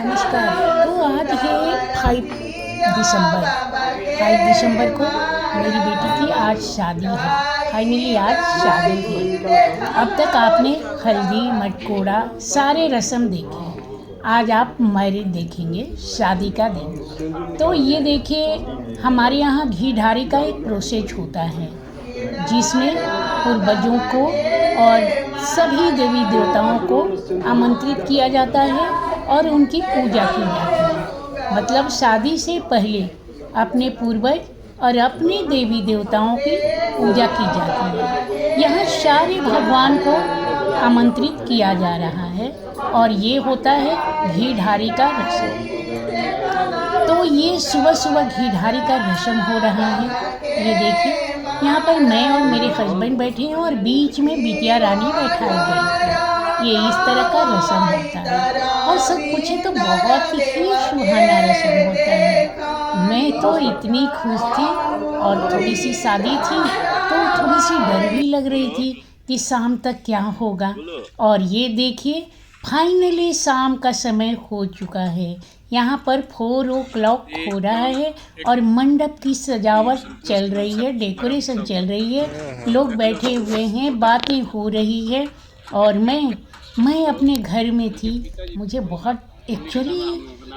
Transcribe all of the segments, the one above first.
नमस्कार। तो आज है 5 दिसंबर। 5 दिसंबर को मेरी बेटी की आज शादी है। फाइनली आज शादी है। अब तक आपने हल्दी मटकोड़ा सारे रस्म देखे, आज आप मैरिज देखेंगे, शादी का दिन। तो ये देखिए, हमारे यहाँ घी ढारी का एक प्रोसेस होता है जिसमें पूर्वजों को और सभी देवी देवताओं को आमंत्रित किया जाता है और उनकी पूजा की जाती है। मतलब शादी से पहले अपने पूर्वज और अपने देवी देवताओं की पूजा की जाती है। यहाँ सारे भगवान को आमंत्रित किया जा रहा है और ये होता है घी ढारी का रस्म। तो ये सुबह सुबह घी ढारी का रस्म हो रहा है। ये देखिए, यहाँ पर मैं और मेरे हस्बैंड बैठे हैं और बीच में बिटिया रानी बैठाई गई है। ये इस तरह का रस्म होता है और सब कुछ है तो बहुत ही सुहाना रस्म होता है। मैं तो इतनी खुश थी और थोड़ी सी शादी थी तो थोड़ी सी डर भी लग रही थी कि शाम तक क्या होगा। और ये देखिए, फाइनली शाम का समय हो चुका है। यहाँ पर 4 o'clock हो रहा है और मंडप की सजावट चल रही है, डेकोरेशन चल रही है, लोग बैठे हुए हैं, बातें हो रही है। और मैं अपने घर में थी। मुझे बहुत एक्चुअली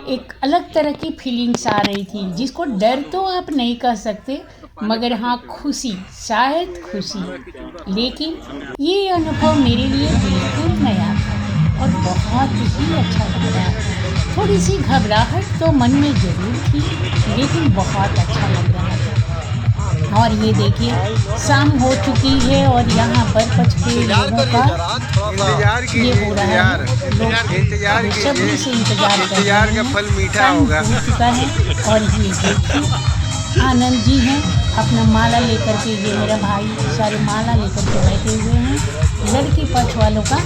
एक अलग तरह की फीलिंग्स आ रही थी, जिसको डर तो आप नहीं कह सकते, मगर हाँ खुशी, शायद खुशी। लेकिन ये अनुभव मेरे लिए बिल्कुल नया था और बहुत ही अच्छा लग रहा था। थोड़ी सी घबराहट तो मन में ज़रूर थी, लेकिन बहुत अच्छा लग रहा था। और ये देखिए, शाम हो चुकी है और यहाँ पर कुछ के लोगों का ये हो रहा है। लोग बेसब्री से इंतजार कर रहे हैं। फल मीठा टाइम होगा। हो चुका है और ये देखिए, आनंद जी हैं अपना माला लेकर के, ये मेरा भाई सारे माला लेकर के बैठे हुए हैं। लड़की पक्ष वालों का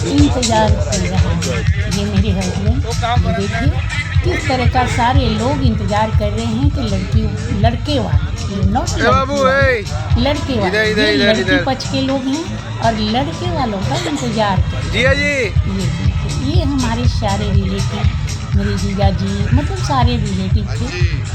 इंतजार कर रहा है। ये मेरे हस्बैंड, ये देखिए किस तरह का सारे लोग इंतजार कर रहे हैं कि लड़के वाले, लड़के वाले, ये लड़की पक्ष के लोग हैं और लड़के वालों का इंतजार कर रहे हैं। ये देखिए, ये हमारे सारे रिलेटिव, मेरे जीजा जी, मतलब सारे रिलेटिव थे।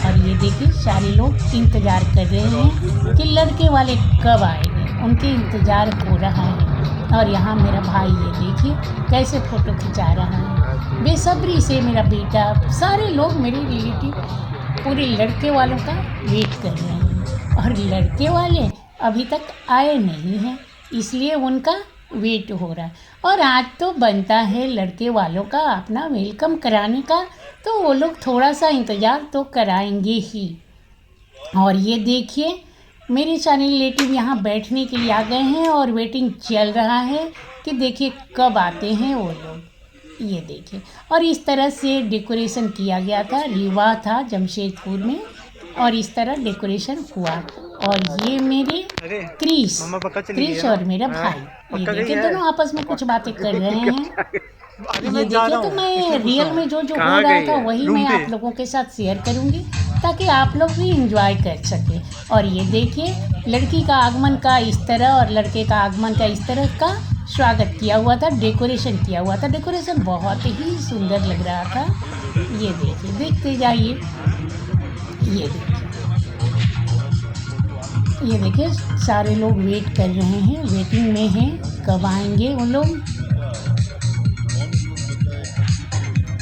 और ये देखिए, सारे लोग इंतज़ार कर रहे हैं कि लड़के वाले कब आएंगे, उनके इंतज़ार हो रहा है। और यहाँ मेरा भाई, ये देखिए कैसे फ़ोटो खिंचा रहा है बेसब्री से। मेरा बेटा, सारे लोग मेरे रिलेटिव पूरे लड़के वालों का वेट कर रहे हैं और लड़के वाले अभी तक आए नहीं हैं, इसलिए उनका वेट हो रहा है। और आज तो बनता है लड़के वालों का अपना वेलकम कराने का, तो वो लोग थोड़ा सा इंतज़ार तो कराएंगे ही। और ये देखिए, मेरे सारे रिलेटिव यहाँ बैठने के लिए आ गए हैं और वेटिंग चल रहा है कि देखिए कब आते हैं वो लोग। ये देखिए, और इस तरह से डेकोरेशन किया गया था, रीवा था जमशेदपुर में, और इस तरह डेकोरेशन हुआ। और ये मेरे क्रिश और मेरा भाई, ये देखिए दोनों आपस में कुछ बातें कर रहे हैं। ये देखिए, तो मैं रियल में जो हो रहा था वही मैं आप लोगों के साथ शेयर करूंगी ताकि आप लोग भी इंजॉय कर सके। और ये देखिए, लड़की का आगमन का इस तरह और लड़के का आगमन का इस तरह का स्वागत किया हुआ था, डेकोरेशन किया हुआ था। डेकोरेशन बहुत ही सुंदर लग रहा था। ये देखिए, देखते जाइए। ये देखिए सारे लोग वेट कर रहे हैं, वेटिंग में हैं, कब आएंगे वो लोग।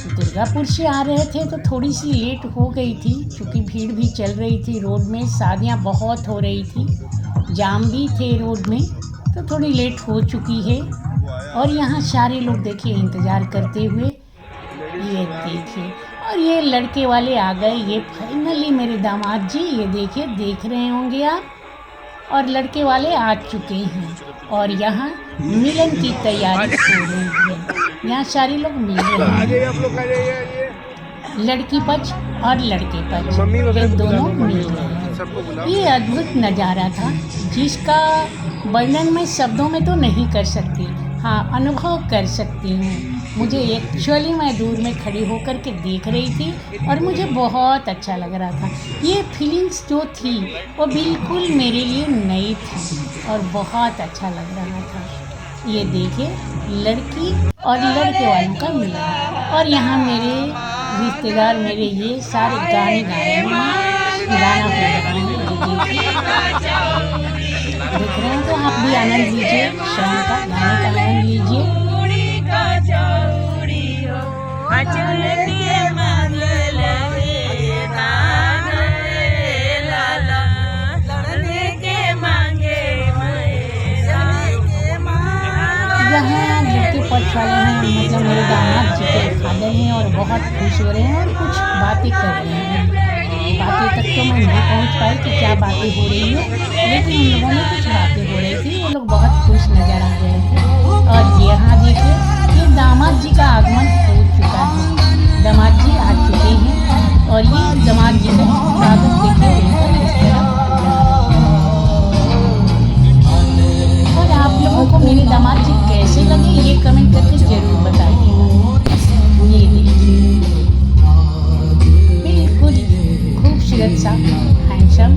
दुर्गापुर से आ रहे थे तो थोड़ी सी लेट हो गई थी, क्योंकि भीड़ भी चल रही थी रोड में, शादियां बहुत हो रही थी, जाम भी थे रोड में, तो थोड़ी लेट हो चुकी है। और यहाँ सारे लोग देखिए इंतज़ार करते हुए, ये देखिए, और ये लड़के वाले आ गए। ये फाइनली मेरे दामाद जी, ये देखिए, देख रहे होंगे आप। और लड़के वाले आ चुके हैं और यहाँ मिलन की तैयारी हो रही है। यहाँ सारे लोग मिल रहे हैं, लड़की पक्ष और लड़के पक्ष, ये दोनों मिल रहे हैं। ये अद्भुत नज़ारा था जिसका वर्णन मैं शब्दों में तो नहीं कर सकती, हाँ अनुभव कर सकती हूँ। मुझे एक्चुअली मैं दूर में खड़ी होकर के देख रही थी और मुझे बहुत अच्छा लग रहा था। ये फीलिंग्स जो थी वो बिल्कुल मेरे लिए नई थी और बहुत अच्छा लग रहा था। ये देखिए, लड़की और लड़के वालों का मिलन। और यहाँ मेरे रिश्तेदार मेरे ये सारे गाने गा रहे हैं, गाना हो रहा है। देख रहे हैं तो आप भी आनंद लीजिए, शाम का गाने का आनंद लीजिए। यहाँ लड़के पक्ष वाले हैं, मतलब मेरे दामाद जी के फादर हैं, और बहुत खुश हो रहे हैं और कुछ बातें कर रहे हैं। बातें तक तो मैं नहीं पहुँच पाई कि क्या बातें हो रही है, लेकिन उन लोगों में कुछ बातें हो रही थी। वो लोग बहुत खुश नज़र आ रहे थे। और यहाँ देखिए, ये दामाद जी का आगमन हो चुका है। दामाद जी आ चुके हैं और ये दामाद जी का स्वागत देखिए उनका इस तरह हो रहा है। और आप लोगों को मेरे दामाद जी कैसे लगे ये कमेंट करके जरूर बताइएगा। ये देखिए, बिल्कुल खूबसूरत सा हैंडसम।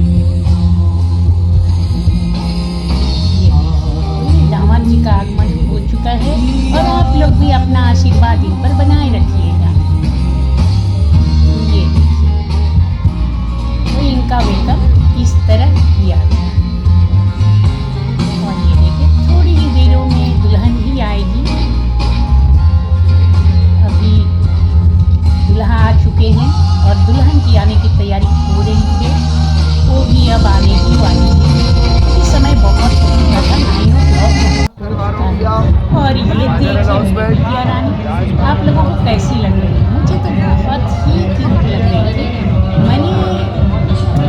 ये देखिए, दामाद जी का आगमन हो चुका है और आप लोग भी अपना आशीर्वाद इन पर बनाए रखिएगा। ये देखिए, तो इनका वेलकम इस तरह किया गया। और ये देखिए, थोड़ी ही देरों में दुल्हन ही आएगी। अभी दुल्हा आ चुके हैं और दुल्हन की आने की तैयारी हो रही है। वो भी अब आने ही वाली है। इस समय बहुत हो चुका था, 9 o'clock हो चुका है। और ये देखिए बिटिया रानी आप लोगों को कैसी लग रही है? मुझे तो बहुत ही क्यूट लग रही थी। मैंने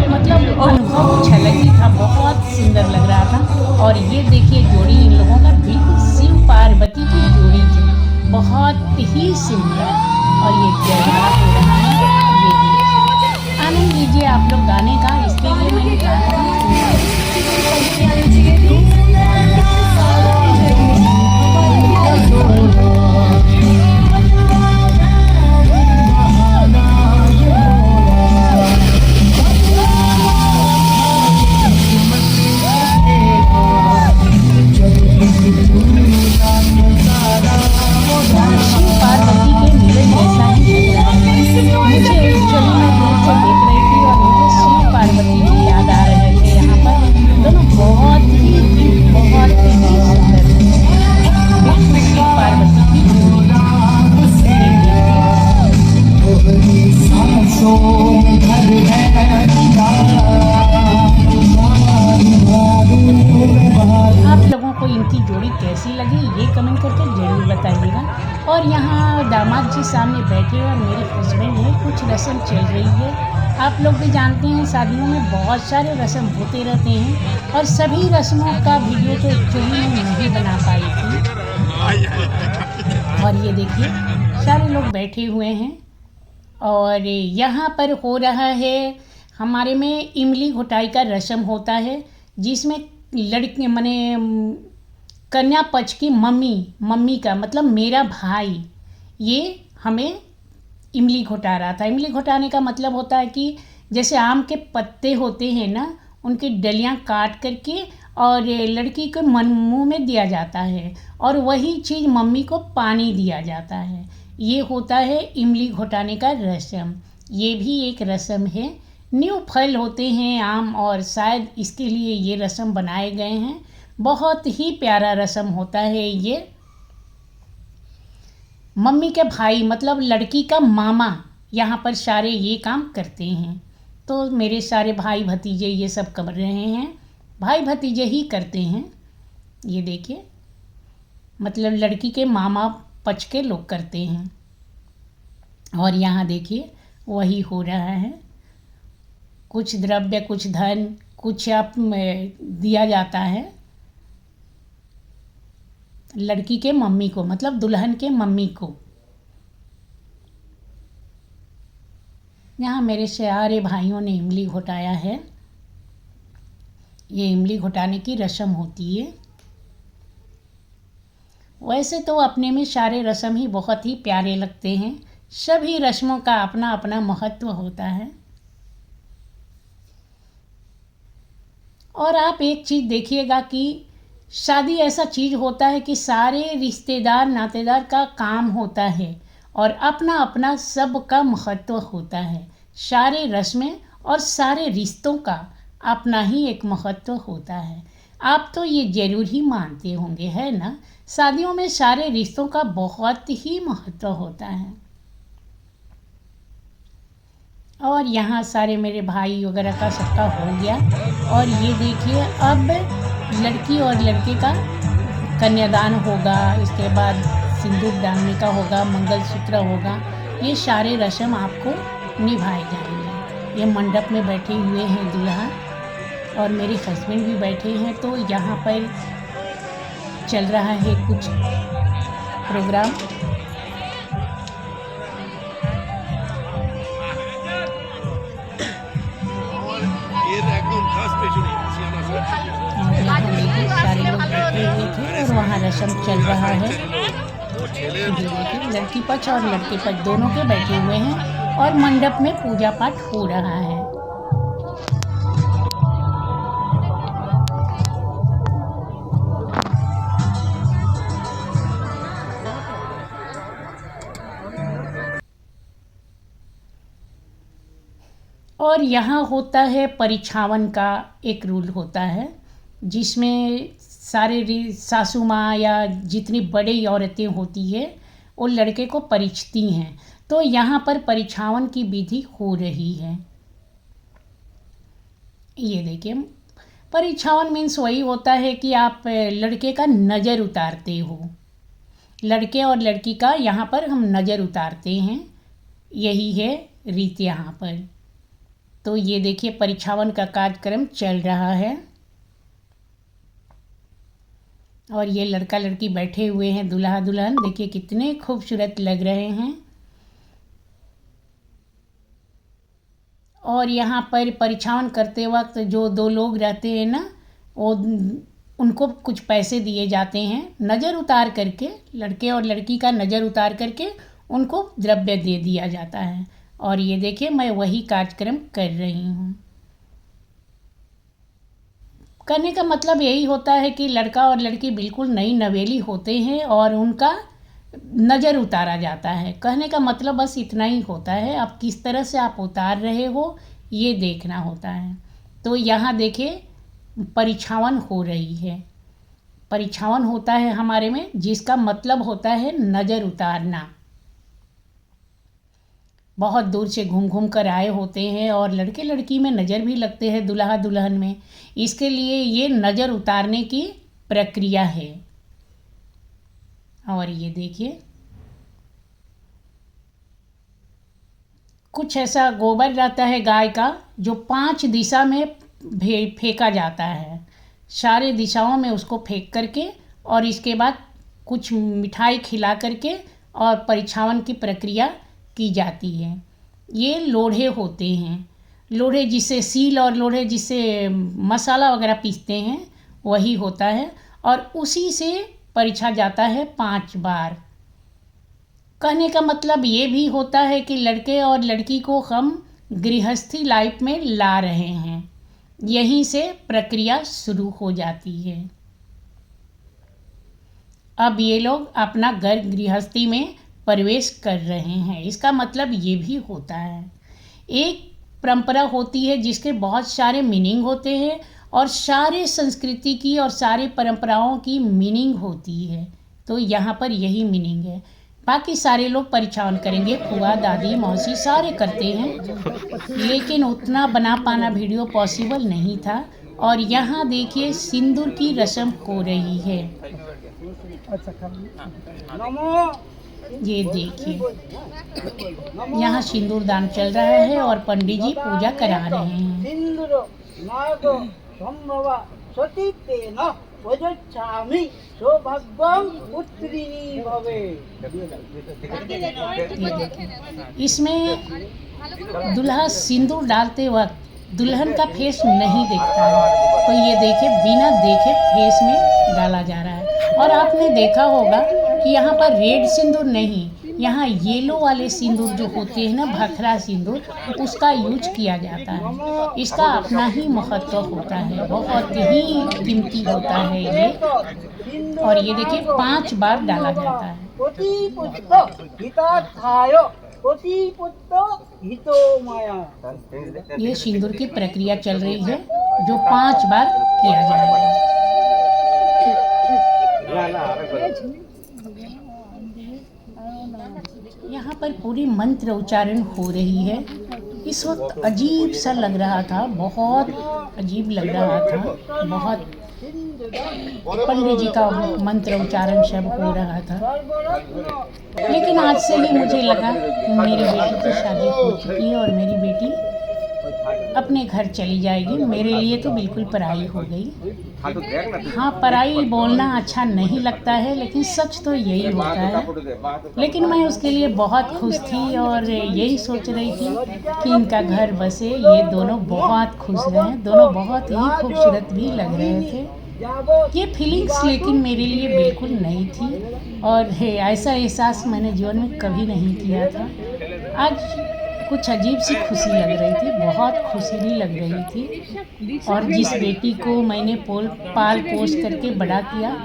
मतलब अनुभव कुछ अलग ही था, बहुत सुंदर लग रहा था। और ये देखिए, जोड़ी इन लोगों का बिल्कुल शिव पार्वती की जोड़ी थी, बहुत ही सुंदर। और ये जयमाला हो रहा है। ये देखिए, आनंद लीजिए आप लोग गाने का। इसके लिए मैंने गाना कैसी लगी ये कमेंट करके ज़रूर बताइएगा। और यहाँ दामाद जी सामने बैठे और मेरे हस्बैंड हैं। कुछ रस्म चल रही है। आप लोग भी जानते हैं शादियों में बहुत सारे रस्म होते रहते हैं और सभी रस्मों का वीडियो तो एक्चुअली मैं नहीं बना पाई थी। और ये देखिए, सारे लोग बैठे हुए हैं और यहाँ पर हो रहा है, हमारे में इमली घोटाई का रस्म होता है, जिसमें लड़के माने कन्या पक्ष की मम्मी का मतलब मेरा भाई, ये हमें इमली घोटा रहा था। इमली घोटाने का मतलब होता है कि जैसे आम के पत्ते होते हैं ना, उनकी डलियां काट करके और लड़की के मुंह में दिया जाता है और वही चीज़ मम्मी को पानी दिया जाता है। ये होता है इमली घोटाने का रस्म। ये भी एक रस्म है। न्यू फल होते हैं आम, और शायद इसके लिए ये रस्म बनाए गए हैं। बहुत ही प्यारा रस्म होता है ये। मम्मी के भाई मतलब लड़की का मामा यहाँ पर सारे ये काम करते हैं। तो मेरे सारे भाई भतीजे ये सब कर रहे हैं, भाई भतीजे ही करते हैं। ये देखिए, मतलब लड़की के मामा पक्ष के लोग करते हैं। और यहाँ देखिए वही हो रहा है। कुछ द्रव्य, कुछ धन, कुछ आप दिया जाता है लड़की के मम्मी को, मतलब दुल्हन के मम्मी को। यहाँ मेरे सारे भाइयों ने इमली घोटाया है। ये इमली घोटाने की रस्म होती है। वैसे तो अपने में सारे रस्म ही बहुत ही प्यारे लगते हैं। सभी रस्मों का अपना अपना महत्व होता है। और आप एक चीज़ देखिएगा कि शादी ऐसा चीज़ होता है कि सारे रिश्तेदार नातेदार का काम होता है और अपना अपना सबका महत्व होता है। सारे रस्में और सारे रिश्तों का अपना ही एक महत्व होता है। आप तो ये ज़रूर ही मानते होंगे, है ना? शादियों में सारे रिश्तों का बहुत ही महत्व होता है। और यहाँ सारे मेरे भाई वगैरह का सबका हो गया। और ये देखिए, अब लड़की और लड़के का कन्यादान होगा, इसके बाद सिंदूर डालने का होगा, मंगलसूत्र होगा। ये सारे रस्म आपको निभाए जाएंगे। ये मंडप में बैठे हुए हैं दूल्हा और मेरे हस्बैंड भी बैठे हैं। तो यहाँ पर चल रहा है कुछ प्रोग्राम। और यहाँ देखिए सारे लोग बैठे हुए थे और वहाँ रस्म चल रहा है। ये देखिए लड़की पक्ष और लड़के पक्ष दोनों के बैठे हुए हैं और मंडप में पूजा पाठ हो रहा है। और यहाँ होता है परिछावन का एक रूल होता है, जिसमें सारे सासू माँ या जितनी बड़ी औरतें होती है वो लड़के को परिछती हैं। तो यहाँ पर परिछावन की विधि हो रही है। ये देखिए, परिछावन मीन्स वही होता है कि आप लड़के का नज़र उतारते हो। लड़के और लड़की का यहाँ पर हम नज़र उतारते हैं, यही है रीत यहाँ पर। तो ये देखिए परिछावन का कार्यक्रम चल रहा है और ये लड़का लड़की बैठे हुए हैं, दूल्हा दुल्हन देखिए कितने खूबसूरत लग रहे हैं। और यहाँ पर परिछावन करते वक्त जो दो लोग रहते हैं ना, वो उनको कुछ पैसे दिए जाते हैं, नज़र उतार करके, लड़के और लड़की का नज़र उतार करके उनको द्रव्य दे दिया जाता है। और ये देखिए मैं वही कार्यक्रम कर रही हूँ। करने का मतलब यही होता है कि लड़का और लड़की बिल्कुल नई नवेली होते हैं और उनका नज़र उतारा जाता है। कहने का मतलब बस इतना ही होता है। अब किस तरह से आप उतार रहे हो ये देखना होता है। तो यहाँ देखिए परिछावन हो रही है। परिछावन होता है हमारे में, जिसका मतलब होता है नज़र उतारना। बहुत दूर से घूम घूम कर आए होते हैं और लड़के लड़की में नज़र भी लगते हैं दुल्हा दुल्हन में। इसके लिए ये नज़र उतारने की प्रक्रिया है। और ये देखिए कुछ ऐसा गोबर रहता है गाय का, जो 5 दिशा में फेंका जाता है। सारे दिशाओं में उसको फेंक करके और इसके बाद कुछ मिठाई खिला करके और परिछावन की प्रक्रिया की जाती है। ये लोढ़े होते हैं, लोढ़े जिससे सील और लोढ़े जिससे मसाला वगैरह पीसते हैं वही होता है। और उसी से परिछा जाता है 5 बार। कहने का मतलब ये भी होता है कि लड़के और लड़की को हम गृहस्थी लाइफ में ला रहे हैं। यहीं से प्रक्रिया शुरू हो जाती है। अब ये लोग अपना घर गृहस्थी में प्रवेश कर रहे हैं। इसका मतलब ये भी होता है। एक परंपरा होती है जिसके बहुत सारे मीनिंग होते हैं और सारे संस्कृति की और सारे परंपराओं की मीनिंग होती है। तो यहाँ पर यही मीनिंग है। बाकी सारे लोग परिछावन करेंगे, फुआ दादी मौसी सारे करते हैं, लेकिन उतना बना पाना वीडियो पॉसिबल नहीं था। और यहाँ देखिए सिंदूर की रस्म हो रही है। ये देखिए यहाँ सिंदूर दान चल रहा है और पंडित जी पूजा करा रहे हैं। इसमें दुल्हा सिंदूर डालते वक्त दुल्हन का फेस नहीं दिखता है। तो ये देखिए बिना देखे फेस में डाला जा रहा है। और आपने देखा होगा कि यहाँ पर रेड सिंदूर नहीं, यहाँ येलो वाले सिंदूर जो होते हैं ना, भखरा सिंदूर, उसका यूज किया जाता है। इसका अपना ही महत्व होता है, बहुत ही कीमती होता है ये। और ये देखिए 5 बार डाला जाता है। ये सिंदूर की प्रक्रिया चल रही है जो 5 बार किया जाएगा। यहाँ पर पूरी मंत्र उच्चारण हो रही है। इस वक्त अजीब सा लग रहा था, बहुत अजीब लग रहा था, बहुत पंडित जी का मंत्र उच्चारण सब हो रहा था। लेकिन आज से ही मुझे लगा कि मेरी बेटी की शादी हो चुकी है और मेरी बेटी अपने घर चली जाएगी। मेरे लिए तो बिल्कुल पराई हो गई। हाँ, पराई बोलना अच्छा नहीं लगता है, लेकिन सच तो यही होता है। लेकिन मैं उसके लिए बहुत खुश थी और यही सोच रही थी कि इनका घर बसे। ये दोनों बहुत खुश रहे, दोनों बहुत ही खूबसूरत भी लग रहे थे। ये फीलिंग्स लेकिन मेरे लिए बिल्कुल नई थी और ऐसा एहसास मैंने जीवन में कभी नहीं किया था। आज कुछ अजीब सी खुशी लग रही थी, बहुत खुशी भी लग रही थी। और जिस बेटी को मैंने पाल पोस करके बड़ा किया,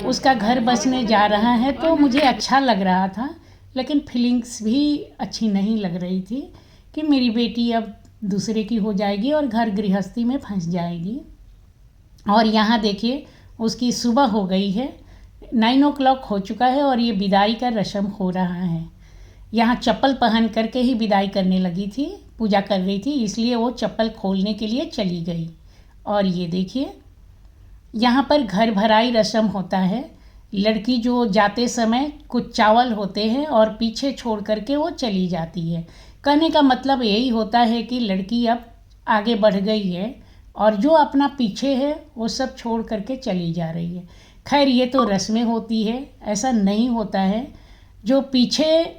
उसका घर बसने जा रहा है तो मुझे अच्छा लग रहा था, लेकिन फीलिंग्स भी अच्छी नहीं लग रही थी कि मेरी बेटी अब दूसरे की हो जाएगी और घर गृहस्थी में फंस जाएगी। और यहाँ देखिए उसकी सुबह हो गई है, 9 o'clock हो चुका है और ये विदाई का रस्म हो रहा है। यहाँ चप्पल पहन करके ही विदाई करने लगी थी, पूजा कर रही थी, इसलिए वो चप्पल खोलने के लिए चली गई। और ये देखिए यहाँ पर घर भराई रस्म होता है। लड़की जो जाते समय कुछ चावल होते हैं और पीछे छोड़ करके वो चली जाती है। कहने का मतलब यही होता है कि लड़की अब आगे बढ़ गई है और जो अपना पीछे है वो सब छोड़ करके चली जा रही है। खैर ये तो रस्में होती है, ऐसा नहीं होता है। जो पीछे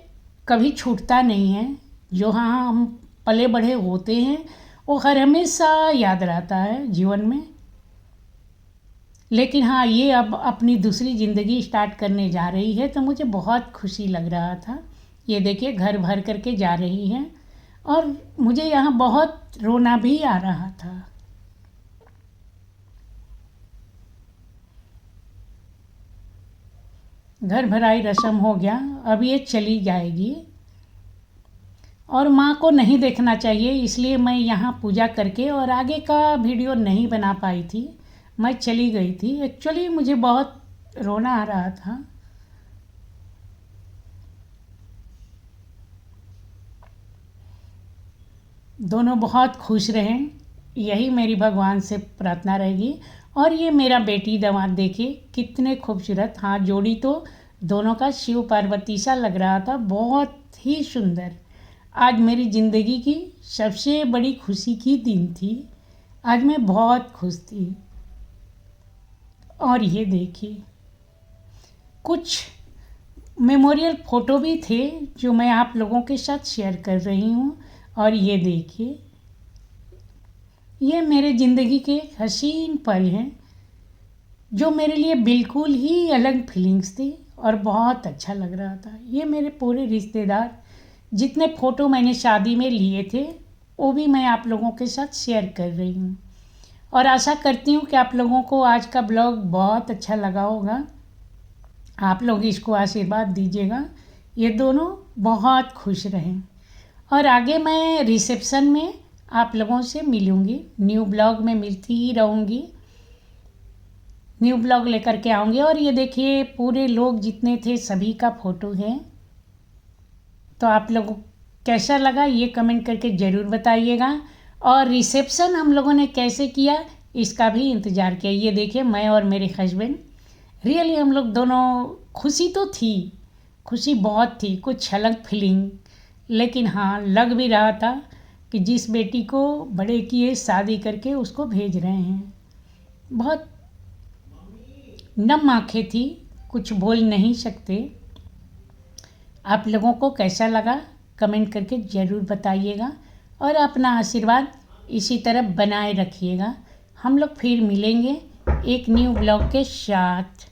कभी छूटता नहीं है, जो हाँ हम पले बढ़े होते हैं वो हर हमेशा याद रहता है जीवन में। लेकिन हाँ, ये अब अपनी दूसरी ज़िंदगी स्टार्ट करने जा रही है तो मुझे बहुत खुशी लग रहा था। ये देखिए घर भर करके जा रही हैं और मुझे यहाँ बहुत रोना भी आ रहा था। घर भराई रस्म हो गया, अब ये चली जाएगी और माँ को नहीं देखना चाहिए, इसलिए मैं यहाँ पूजा करके और आगे का वीडियो नहीं बना पाई थी। मैं चली गई थी। एक्चुअली मुझे बहुत रोना आ रहा था। दोनों बहुत खुश रहें, यही मेरी भगवान से प्रार्थना रहेगी। और ये मेरा बेटी दामाद देखिए कितने खूबसूरत, हाँ जोड़ी तो दोनों का शिव पार्वती सा लग रहा था, बहुत ही सुंदर। आज मेरी ज़िंदगी की सबसे बड़ी खुशी की दिन थी। आज मैं बहुत खुश थी। और ये देखिए कुछ मेमोरियल फ़ोटो भी थे जो मैं आप लोगों के साथ शेयर कर रही हूँ। और ये देखिए ये मेरे ज़िंदगी के हसीन पल हैं जो मेरे लिए बिल्कुल ही अलग फीलिंग्स थी और बहुत अच्छा लग रहा था। ये मेरे पूरे रिश्तेदार जितने फ़ोटो मैंने शादी में लिए थे वो भी मैं आप लोगों के साथ शेयर कर रही हूँ। और आशा करती हूँ कि आप लोगों को आज का ब्लॉग बहुत अच्छा लगा होगा। आप लोग इसको आशीर्वाद दीजिएगा, ये दोनों बहुत खुश रहें। और आगे मैं रिसेप्शन में आप लोगों से मिलूँगी, न्यू ब्लॉग में मिलती ही रहूँगी, न्यू ब्लॉग लेकर के आऊँगी। और ये देखिए पूरे लोग जितने थे सभी का फ़ोटो है। तो आप लोगों को कैसा लगा ये कमेंट करके ज़रूर बताइएगा। और रिसेप्शन हम लोगों ने कैसे किया इसका भी इंतज़ार किया। ये देखिए मैं और मेरे हस्बैंड, रियली हम लोग दोनों, खुशी तो थी, खुशी बहुत थी, कुछ अलग फीलिंग। लेकिन हाँ लग भी रहा था कि जिस बेटी को बड़े किए शादी करके उसको भेज रहे हैं। बहुत नम आँखें थी, कुछ बोल नहीं सकते। आप लोगों को कैसा लगा कमेंट करके ज़रूर बताइएगा और अपना आशीर्वाद इसी तरह बनाए रखिएगा। हम लोग फिर मिलेंगे एक न्यू ब्लॉग के साथ।